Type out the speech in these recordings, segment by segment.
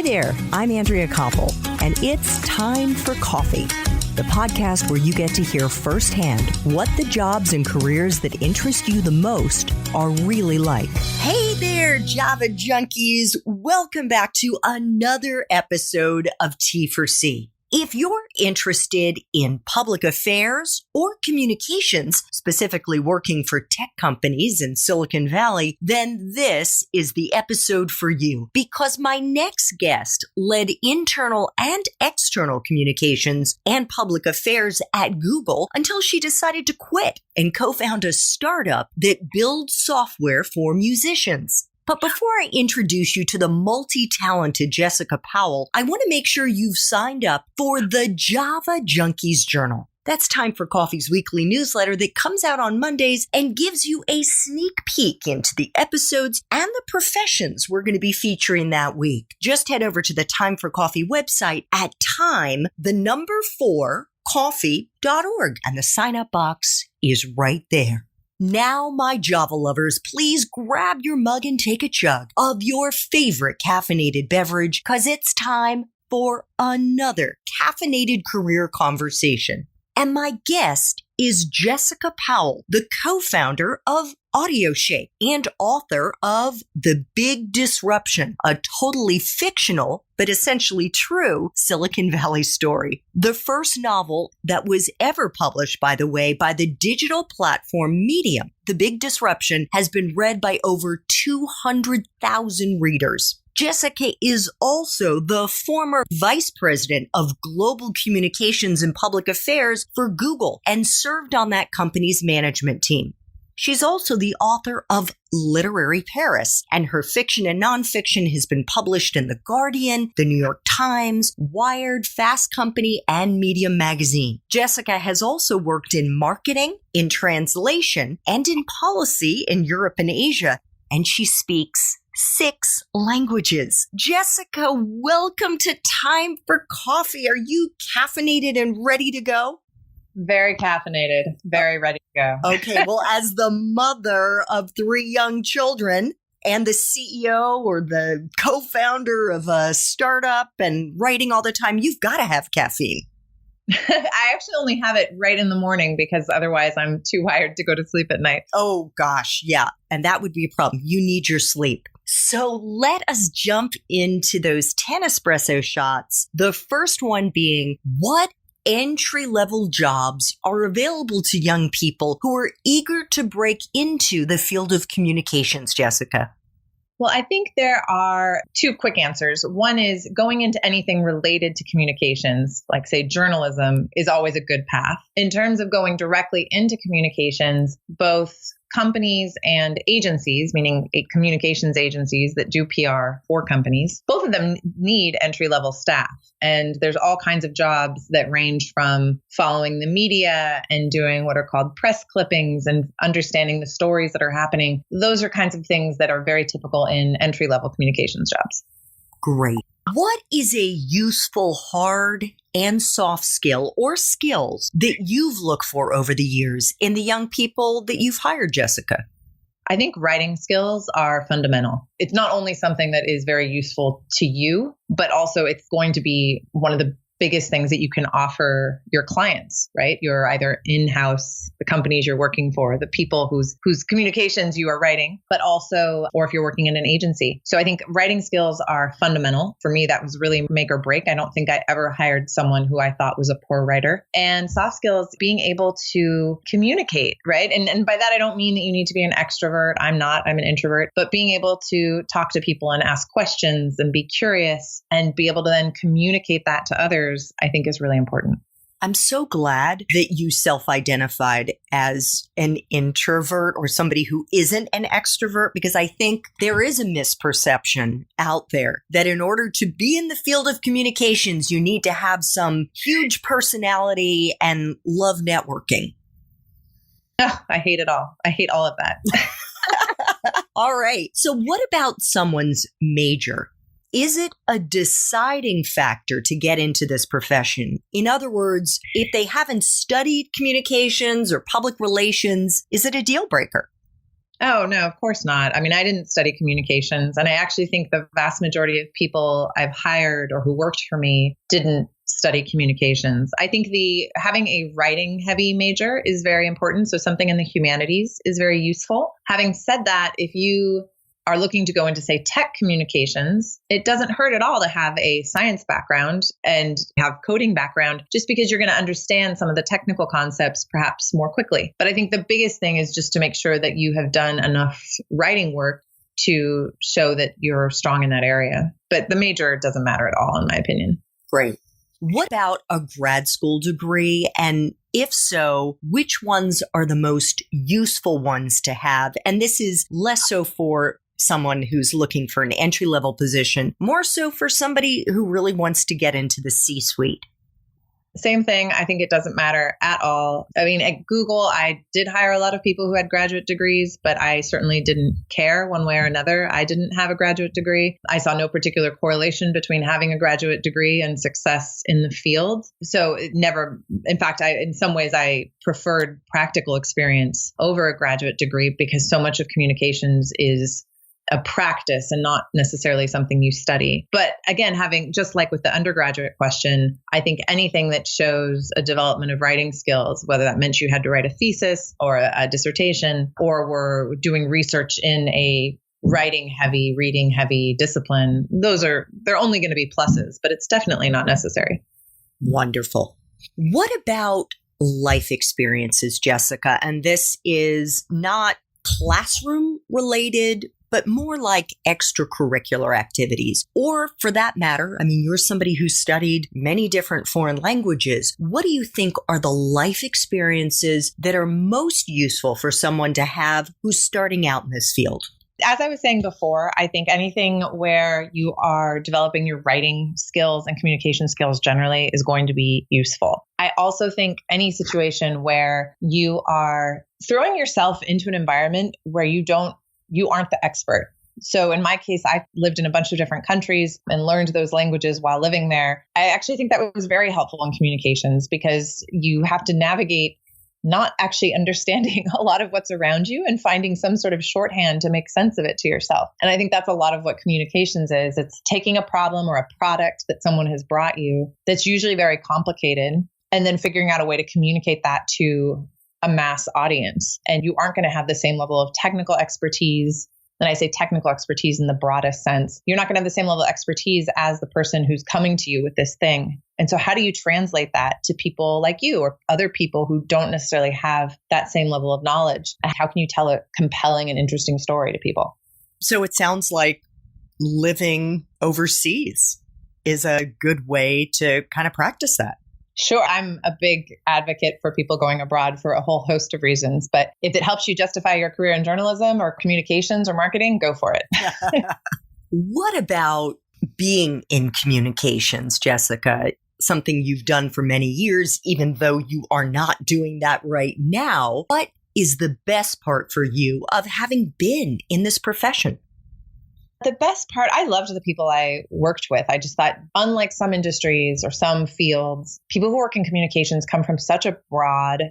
Hi there, I'm Andrea Koppel, and it's time for coffee, the podcast where you get to hear firsthand what the jobs and careers that interest you the most are really like. Hey there, Java junkies. Welcome back to another episode of T4C. If you're interested in public affairs or communications, specifically working for tech companies in Silicon Valley, then this is the episode for you, because my next guest led internal and external communications and public affairs at Google until she decided to quit and co-found a startup that builds software for musicians. But before I introduce you to the multi-talented Jessica Powell, I want to make sure you've signed up for the Java Junkies Journal. That's Time for Coffee's weekly newsletter that comes out on Mondays and gives you a sneak peek into the episodes and the professions we're going to be featuring that week. Just head over to the Time for Coffee website at time4coffee.org, and the sign-up box is right there. Now, my Java lovers, please grab your mug and take a chug of your favorite caffeinated beverage, because it's time for another caffeinated career conversation. And my guest is Jessica Powell, the co-founder of AudioShape and author of The Big Disruption, a totally fictional but essentially true Silicon Valley story. The first novel that was ever published, by the way, by the digital platform Medium. The Big Disruption has been read by over 200,000 readers. Jessica is also the former vice president of global communications and public affairs for Google and served on that company's management team. She's also the author of Literary Paris, and her fiction and nonfiction has been published in The Guardian, The New York Times, Wired, Fast Company, and Medium Magazine. Jessica has also worked in marketing, in translation, and in policy in Europe and Asia, and she speaks 6 languages. Jessica, welcome to Time for Coffee. Are you caffeinated and ready to go? Very caffeinated, very ready to go. Okay, well, as the mother of 3 young children and the CEO or the co-founder of a startup and writing all the time, you've got to have caffeine. I actually only have it right in the morning because otherwise I'm too wired to go to sleep at night. Oh, gosh, yeah. And that would be a problem. You need your sleep. So let us jump into those 10 espresso shots. The first one being, what entry-level jobs are available to young people who are eager to break into the field of communications, Jessica? Well, I think there are 2 quick answers. One is going into anything related to communications, like say journalism, is always a good path. In terms of going directly into communications, both companies and agencies, meaning communications agencies that do PR for companies, both of them need entry-level staff. And there's all kinds of jobs that range from following the media and doing what are called press clippings and understanding the stories that are happening. Those are kinds of things that are very typical in entry-level communications jobs. Great. What is a useful hard and soft skill or skills that you've looked for over the years in the young people that you've hired, Jessica? I think writing skills are fundamental. It's not only something that is very useful to you, but also it's going to be one of the biggest things that you can offer your clients, right? You're either in-house, the companies you're working for, the people whose communications you are writing, but also, or if you're working in an agency. So I think writing skills are fundamental. For me, that was really make or break. I don't think I ever hired someone who I thought was a poor writer. And soft skills, being able to communicate, right? And by that, I don't mean that you need to be an extrovert. I'm not, I'm an introvert, but being able to talk to people and ask questions and be curious and be able to then communicate that to others, I think is really important. I'm so glad that you self-identified as an introvert or somebody who isn't an extrovert, because I think there is a misperception out there that in order to be in the field of communications, you need to have some huge personality and love networking. Oh, I hate it all. I hate all of that. All right. So what about someone's major? Is it a deciding factor to get into this profession? In other words, if they haven't studied communications or public relations, is it a deal breaker? Oh, no, of course not. I mean, I didn't study communications. And I actually think the vast majority of people I've hired or who worked for me didn't study communications. I think having a writing heavy major is very important. So something in the humanities is very useful. Having said that, if you are looking to go into, say, tech communications, it doesn't hurt at all to have a science background and have coding background, just because you're going to understand some of the technical concepts perhaps more quickly. But I think the biggest thing is just to make sure that you have done enough writing work to show that you're strong in that area. But the major doesn't matter at all, in my opinion. Great. What about a grad school degree? And if so, which ones are the most useful ones to have? And this is less so for someone who's looking for an entry-level position, more so for somebody who really wants to get into the C-suite. Same thing. I think it doesn't matter at all. I mean, at Google, I did hire a lot of people who had graduate degrees, but I certainly didn't care one way or another. I didn't have a graduate degree. I saw no particular correlation between having a graduate degree and success in the field. So it never, in fact, in some ways, I preferred practical experience over a graduate degree because so much of communications is a practice and not necessarily something you study. But again, having, just like with the undergraduate question, I think anything that shows a development of writing skills, whether that meant you had to write a thesis or a dissertation, or were doing research in a writing heavy, reading heavy discipline, they're only going to be pluses, but it's definitely not necessary. Wonderful. What about life experiences, Jessica? And this is not classroom related, but more like extracurricular activities. Or for that matter, I mean, you're somebody who studied many different foreign languages. What do you think are the life experiences that are most useful for someone to have who's starting out in this field? As I was saying before, I think anything where you are developing your writing skills and communication skills generally is going to be useful. I also think any situation where you are throwing yourself into an environment where you aren't the expert. So in my case, I lived in a bunch of different countries and learned those languages while living there. I actually think that was very helpful in communications because you have to navigate not actually understanding a lot of what's around you and finding some sort of shorthand to make sense of it to yourself. And I think that's a lot of what communications is. It's taking a problem or a product that someone has brought you that's usually very complicated and then figuring out a way to communicate that to a mass audience. And you aren't going to have the same level of technical expertise. And I say technical expertise in the broadest sense. You're not going to have the same level of expertise as the person who's coming to you with this thing. And so how do you translate that to people like you or other people who don't necessarily have that same level of knowledge? How can you tell a compelling and interesting story to people? So it sounds like living overseas is a good way to kind of practice that. Sure. I'm a big advocate for people going abroad for a whole host of reasons. But if it helps you justify your career in journalism or communications or marketing, go for it. What about being in communications, Jessica? Something you've done for many years, even though you are not doing that right now. What is the best part for you of having been in this profession? The best part, I loved the people I worked with. I just thought, unlike some industries or some fields, people who work in communications come from such a broad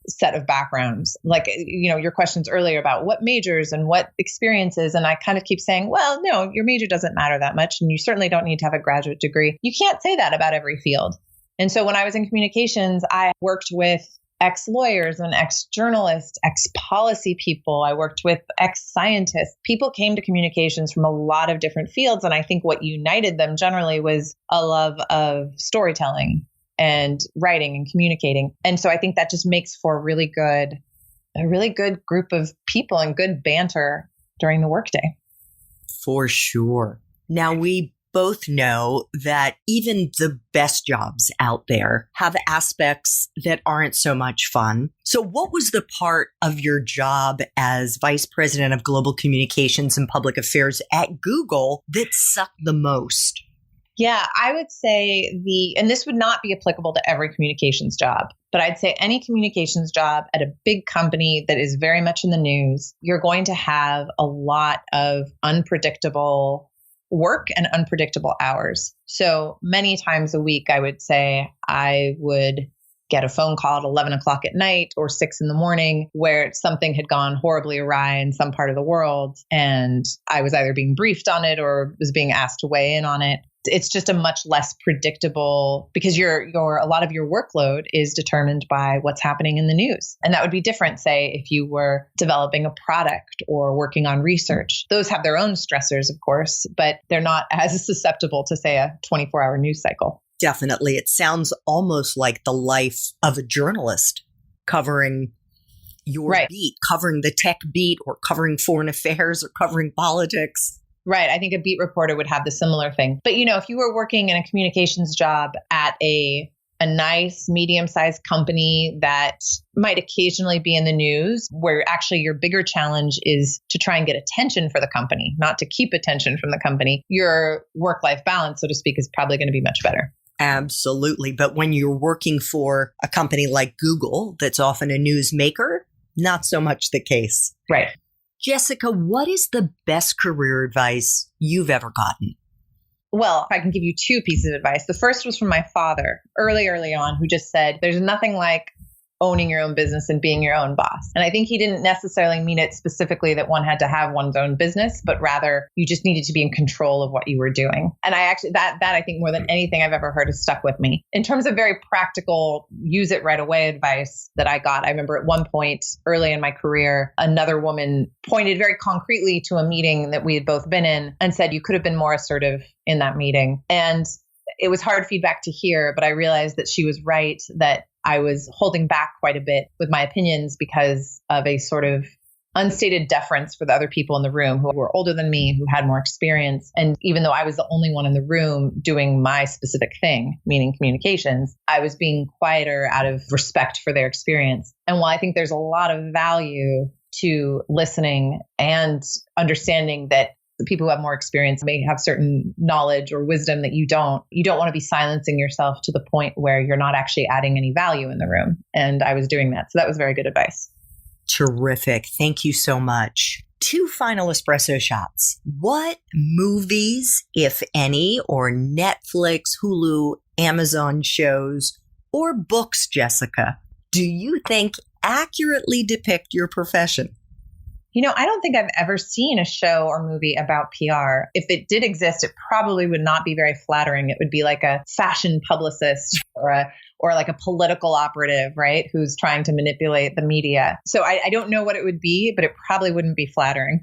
set of backgrounds. Like, your questions earlier about what majors and what experiences. And I kind of keep saying, well, no, your major doesn't matter that much. And you certainly don't need to have a graduate degree. You can't say that about every field. And so when I was in communications, I worked with ex-lawyers and ex-journalists, ex-policy people. I worked with ex-scientists. People came to communications from a lot of different fields. And I think what united them generally was a love of storytelling and writing and communicating. And so I think that just makes for a really good group of people and good banter during the workday. For sure. Now, we both know that even the best jobs out there have aspects that aren't so much fun. So what was the part of your job as Vice President of Global Communications and Public Affairs at Google that sucked the most? Yeah, I would say and this would not be applicable to every communications job, but I'd say any communications job at a big company that is very much in the news, you're going to have a lot of unpredictable work and unpredictable hours. So many times a week, I would say I would get a phone call at 11 o'clock at night or 6 in the morning where something had gone horribly awry in some part of the world. And I was either being briefed on it or was being asked to weigh in on it. It's just a much less predictable because a lot of your workload is determined by what's happening in the news. And that would be different, say, if you were developing a product or working on research. Those have their own stressors, of course, but they're not as susceptible to, say, a 24-hour news cycle. Definitely. It sounds almost like the life of a journalist covering your beat, covering the tech beat or covering foreign affairs or covering politics. Right. I think a beat reporter would have the similar thing. But, if you were working in a communications job at a nice medium-sized company that might occasionally be in the news, where actually your bigger challenge is to try and get attention for the company, not to keep attention from the company, your work-life balance, so to speak, is probably going to be much better. Absolutely. But when you're working for a company like Google, that's often a newsmaker, not so much the case. Right. Jessica, what is the best career advice you've ever gotten? Well, if I can give you 2 pieces of advice. The first was from my father early on, who just said, there's nothing like owning your own business and being your own boss. And I think he didn't necessarily mean it specifically that one had to have one's own business, but rather you just needed to be in control of what you were doing. And I actually, that I think more than anything I've ever heard has stuck with me. In terms of very practical, use it right away advice that I got, I remember at one point early in my career, another woman pointed very concretely to a meeting that we had both been in and said, you could have been more assertive in that meeting. And it was hard feedback to hear, but I realized that she was right, that I was holding back quite a bit with my opinions because of a sort of unstated deference for the other people in the room who were older than me, who had more experience. And even though I was the only one in the room doing my specific thing, meaning communications, I was being quieter out of respect for their experience. And while I think there's a lot of value to listening and understanding that the people who have more experience may have certain knowledge or wisdom that you don't want to be silencing yourself to the point where you're not actually adding any value in the room. And I was doing that. So that was very good advice. Terrific. Thank you so much. 2 final espresso shots. What movies, if any, or Netflix, Hulu, Amazon shows, or books, Jessica, do you think accurately depict your profession? I don't think I've ever seen a show or movie about PR. If it did exist, it probably would not be very flattering. It would be like a fashion publicist or like a political operative, right? Who's trying to manipulate the media. So I don't know what it would be, but it probably wouldn't be flattering.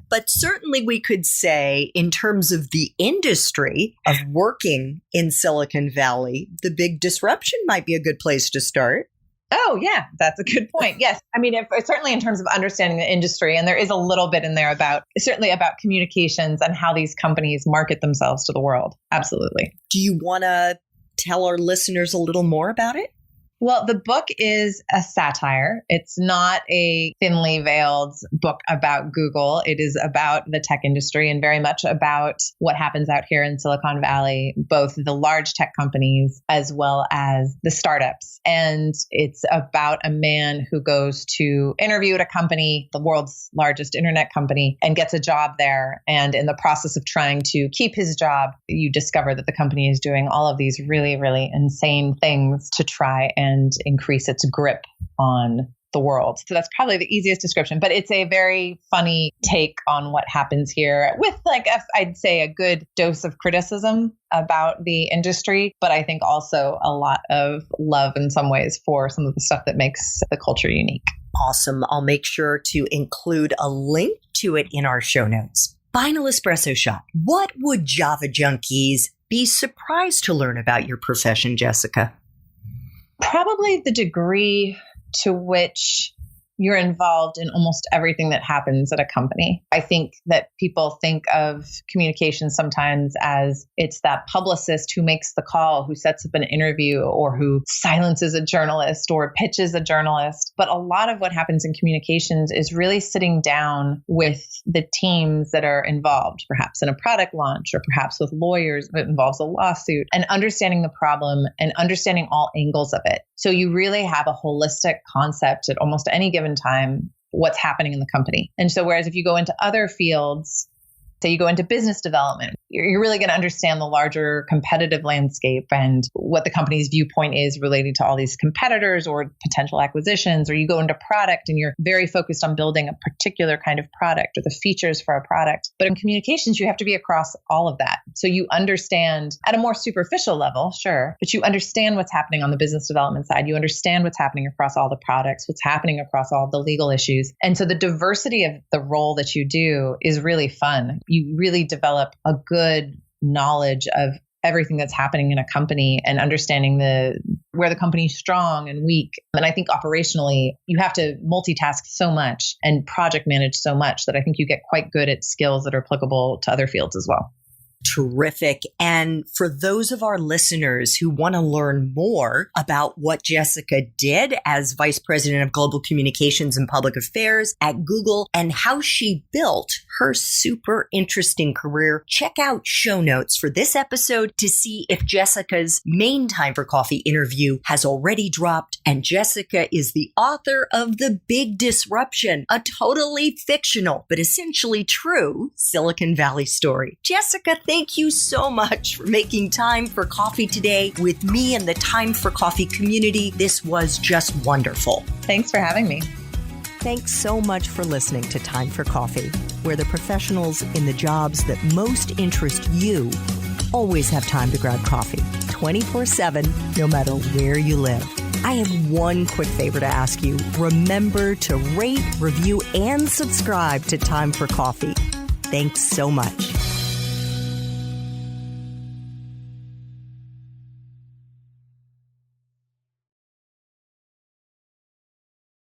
But certainly we could say in terms of the industry of working in Silicon Valley, the big disruption might be a good place to start. Oh, yeah, that's a good point. Yes. I mean, certainly in terms of understanding the industry, and there is a little bit in there about communications and how these companies market themselves to the world. Absolutely. Do you want to tell our listeners a little more about it? Well, the book is a satire. It's not a thinly veiled book about Google. It is about the tech industry and very much about what happens out here in Silicon Valley, both the large tech companies as well as the startups. And it's about a man who goes to interview at a company, the world's largest internet company, and gets a job there. And in the process of trying to keep his job, you discover that the company is doing all of these really, really insane things to try and increase its grip on the world. So that's probably the easiest description, but it's a very funny take on what happens here with I'd say a good dose of criticism about the industry, but I think also a lot of love in some ways for some of the stuff that makes the culture unique. Awesome. I'll make sure to include a link to it in our show notes. Final espresso shot. What would Java junkies be surprised to learn about your profession, Jessica? Probably the degree to which you're involved in almost everything that happens at a company. I think that people think of communication sometimes as it's that publicist who makes the call, who sets up an interview, or who silences a journalist or pitches a journalist. But a lot of what happens in communications is really sitting down with the teams that are involved, perhaps in a product launch or perhaps with lawyers if it involves a lawsuit, and understanding the problem and understanding all angles of it. So you really have a holistic concept at almost any given time, what's happening in the company. And so whereas if you go into other fields, say you go into business development, you're really going to understand the larger competitive landscape and what the company's viewpoint is related to all these competitors or potential acquisitions, or you go into product and you're very focused on building a particular kind of product or the features for a product. But in communications, you have to be across all of that. So you understand at a more superficial level, sure, but you understand what's happening on the business development side. You understand what's happening across all the products, what's happening across all the legal issues. And so the diversity of the role that you do is really fun. You really develop a good knowledge of everything that's happening in a company and understanding where the company's strong and weak. And I think operationally, you have to multitask so much and project manage so much that I think you get quite good at skills that are applicable to other fields as well. Terrific. And for those of our listeners who want to learn more about what Jessica did as Vice President of Global Communications and Public Affairs at Google and how she built her super interesting career, check out show notes for this episode to see if Jessica's main Time for Coffee interview has already dropped. And Jessica is the author of The Big Disruption, a totally fictional but essentially true Silicon Valley story. Jessica, thank you so much for making time for coffee today with me and the Time for Coffee community. This was just wonderful. Thanks for having me. Thanks so much for listening to Time for Coffee, where the professionals in the jobs that most interest you always have time to grab coffee 24/7, no matter where you live. I have one quick favor to ask you. Remember to rate, review, and subscribe to Time for Coffee. Thanks so much.